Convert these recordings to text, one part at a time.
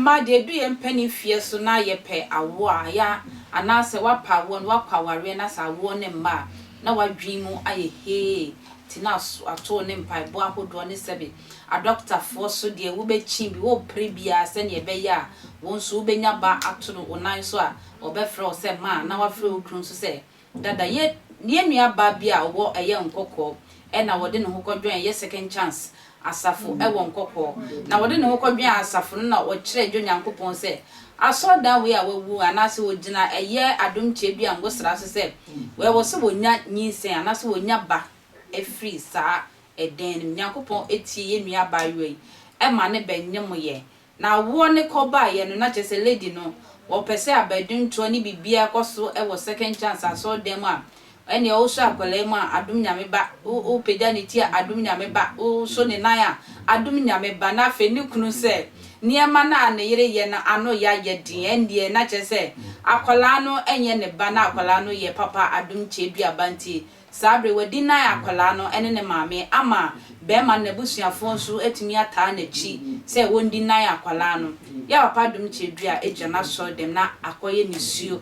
ma de du ye mpani fie so na ye pe awo a ya anase wapa won wapa ware na sa wo ne ma na wadwi mu aye he tina ato ne mpai bo ahodo ne sebe a doctor for so de wo be chi bi wo prebia se ne be ya won so wo benya ba ato no onan so a obefre o se ma na wafre okun so se dada ye nua ba bia wo eye nkokọ e na wode ne ho kodwen ye second chance asafo e wo nkokọ na wode ne ho kodwen asafo no na wo kire dwo nyankopon se asoda we a wawu anase wo gina eye Adom Kyei bia ngosra so se we wo se wonya nyinsen anase wonya ba efri sa eden nyankopon etie ye nua ba yoi e ma ne benyem ye na wo ne koba ye no na chese lady no wo pese abedun to ni bibia koso e wo second chance aso dem a ene o so akwale ma Adom Nyame ba o peda ne tie Adom Nyame ba o so ne nan a Adom Nyame ba na fe ni kunu se niema na ne yire ye na ano ya ye din endie na chese akwala no enye ne ba na akwala no ye papa Adom Kyei bia banti sabre wadi na akwala no ene ne maame ama be ma na busuafo nso etimi ata na chi se wondi na akwala no ya papa Adom Kyei dua eja na so dem na akoye ni suo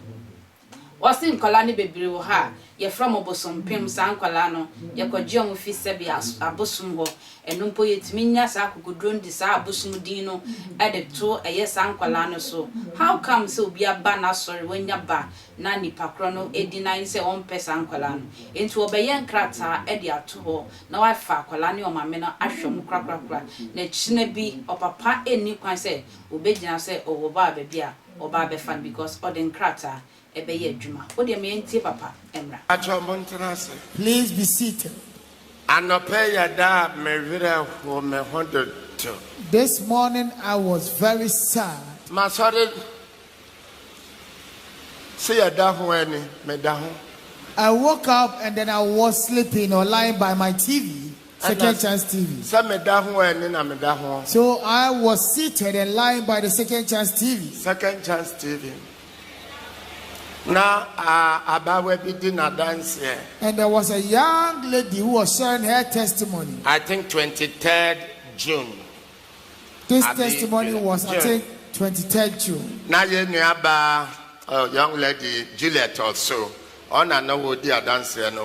wasi nkola ne bebre wo ha ye from obosom pem san nkola no ye kogye omo fi se bia abosom ho enumpo yetimi nya sa akugudro ndi sa abosom din no e de to eye san nkola no so how come se obi aba na sorry wanya ba na nipa kro no edina se on pesa nkola no enti obeye nkrata e de ato ho na wa fa akola ne o mame no ahwem krakrakra na chine bi opapa eni kwan se obegina se owo ba bia oba be fan because odin krata ebeye adwuma odi me ntie papa emra please be seated. This morning I was very sad. I woke up and then I was sleeping or lying by my TV, second chance TV. So I was seated and lying by the second chance TV. Second chance TV. Now, and there was a young lady who was sharing her testimony. I think 23rd June. This testimony was, I think, 23rd June. Now, you know about young lady Juliet also. On and know the dance and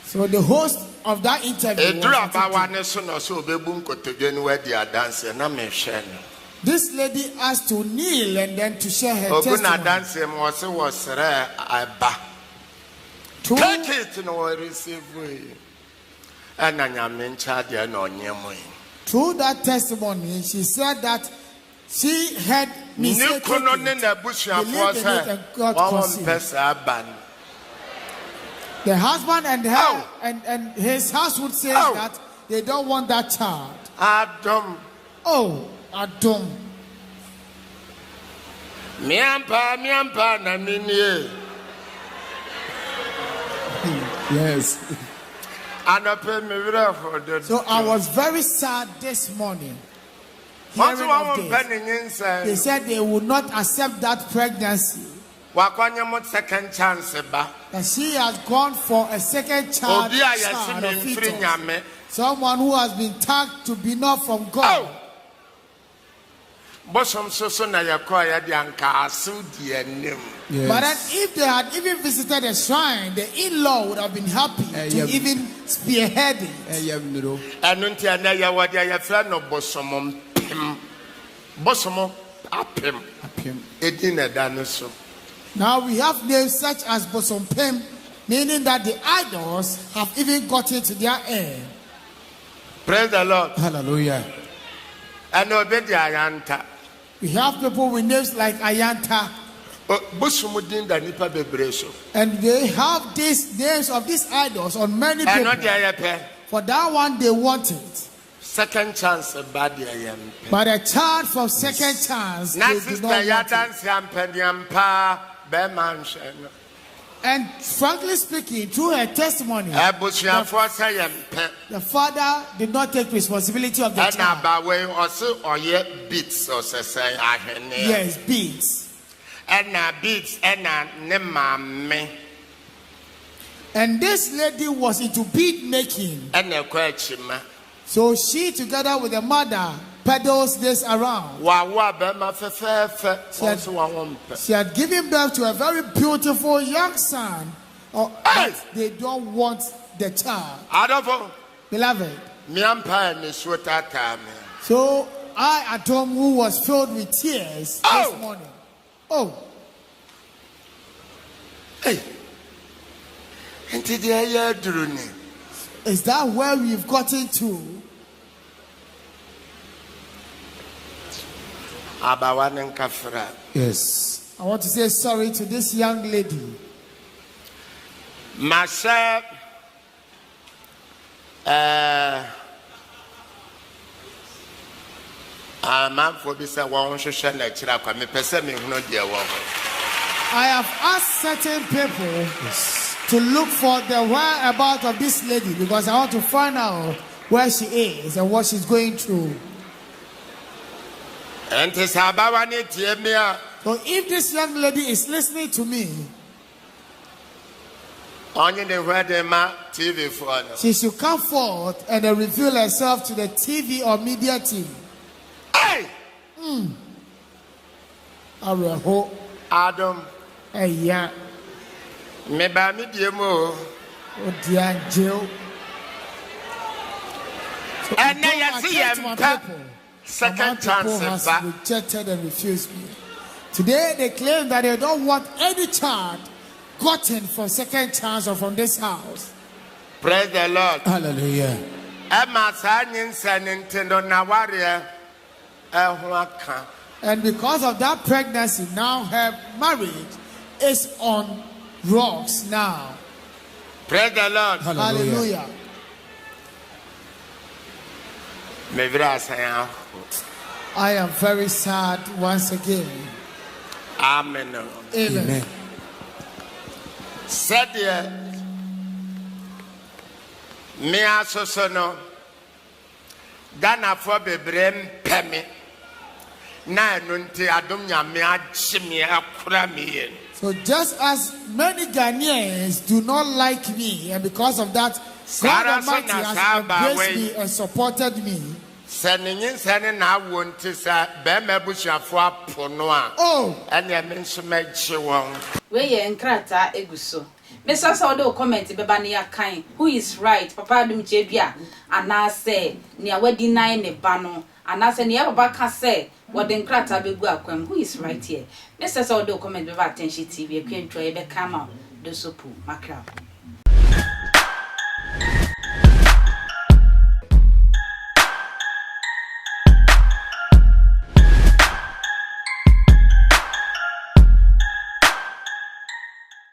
so the host of that interview this lady asked to kneel and then to share her testimony. Through that testimony, she said that she had mistaken the husband and her and his household says that they don't want that child. Adom. Oh, Adom. Miampa na nini. Yes. So I was very sad this morning. They said they would not accept that pregnancy. Second chance, that she has gone for a second child, someone who has been tagged to be not from God. But then if they had even visited a shrine, the in-law would have been happy to even spearhead it. Now we have names such as Bosom Pem, meaning that the idols have even got into their end. Praise the Lord. Hallelujah. And Ayanta. We have people with names like Ayanta. And they have these names of these idols on many people. For that one they want it. Second chance, but a child from second chance, they do not want it. And frankly speaking, through her testimony, the father did not take responsibility of the child. Yes, beats. And this lady was into bead making. So she, together with the mother, peddles this around. She had given birth to a very beautiful young son. They don't want the child. Beloved. So I, Adom, who was filled with tears this morning. Hey. Is that where we've gotten to? Yes. I want to say sorry to this young lady. Masha, I have asked certain people to look for the whereabouts of this lady because I want to find out where she is and what she's going through. So if this young lady is listening to me, she should come forth and reveal herself to the TV or media team. Hey! Adom. Hey, yeah. Me ba mi diemo. Oh, dear Jill. And now you see second chance has rejected and refused me. Today they claim that they don't want any child gotten from second chance or from this house. Praise the Lord. Hallelujah. And because of that pregnancy, now her marriage is on rocks now. Praise the Lord. Hallelujah. I am very sad once again. Amen. Amen. Said me aso no Ghana for bebrem pemi na nunti Adom Nyame achimi akura me. So just as many Ghanaians do not like me, and because of that, God Almighty has embraced me and supported me. Oh, and we enkrata eguso. Mr. Saudo comment bebania kind. Who is right? Papa Adom Kyei ana say near wedding nine ne bano. And I say near Baka say what the enkrata begu akwem. Who is right here? Mr. Saudo comment beba attention TV. You can try be come out. Do sopu macra.